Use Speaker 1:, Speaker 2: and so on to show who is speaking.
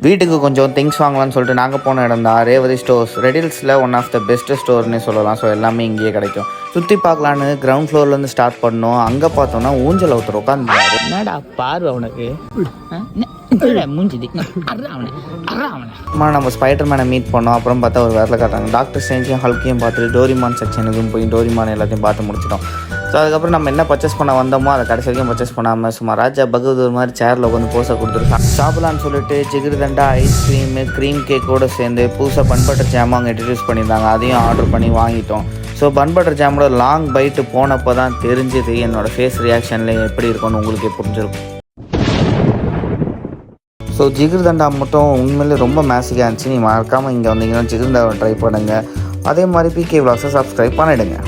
Speaker 1: வீட்டுக்கு கொஞ்சம் திங்ஸ் வாங்கலாம்னு சொல்லிட்டு நாங்கள் போன இடம் தான் ரேவதி ஸ்டோர்ஸ். ரெடில்ஸில் ஒன் ஆஃப் த பெஸ்ட்டு ஸ்டோர்னே சொல்லலாம். ஸோ எல்லாமே இங்கேயே கிடைக்கும். சுற்றி பார்க்கலான்னு கிரவுண்ட் ஃப்ளோர்லேருந்து ஸ்டார்ட் பண்ணோம். அங்கே பார்த்தோன்னா ஊஞ்சல் ஒருத்தர் உட்காந்துருந்தாரு.
Speaker 2: என்னடா பார்வை உனக்கு
Speaker 1: நம்ம ஸ்பைடர்மேனை மீட் பண்ணோம். அப்புறம் பார்த்தா ஒரு வேலை காட்டாங்க. டாக்டர் ஸ்ட்ரேஞ்சையும் ஹல்கையும் பார்த்துட்டு டோரிமான் செக்ஷனுக்கும் போய் டோரிமான் எல்லாத்தையும் பார்த்து முடிச்சிட்டோம். ஸோ அதுக்கப்புறம் நம்ம என்ன பர்ச்சேஸ் பண்ண வந்தோமோ அதை கடைசி வரைக்கும் பர்ச்சேஸ் பண்ணாமல் சும்மா ராஜா பகதூர் மாதிரி சேரில் உட்காந்து போஸை கொடுத்துருக்கான். சாப்பிடலான்னு சொல்லிட்டு ஜிகிர்தண்டா ஐஸ்கிரீமு க்ரீம் கேக்கோடு சேர்ந்து புதுசாக பன் பட்டர் ஜாமும் அங்கே இன்ட்ரடியூஸ் பண்ணியிருந்தாங்க. அதையும் ஆர்டர் பண்ணி வாங்கிட்டோம். ஸோ பன் பட்டர் ஜாமோட லாங் பைட்டு போனப்போ தான் தெரிஞ்சுது என்னோடய ஃபேஸ் ரியாக்ஷனில் எப்படி இருக்கும்னு உங்களுக்கே புரிஞ்சிருக்கும். ஸோ ஜிகிர்தண்டா மட்டும் உண்மையிலே ரொம்ப மேசிக்காக இருந்துச்சு. நீ மறக்காமல் இங்கே வந்தீங்கன்னா ஜிகிர்தண்டாவை ட்ரை பண்ணுங்கள். அதே மாதிரி பிகே விலாக்ஸை சப்ஸ்கிரைப் பண்ணிவிடுங்க.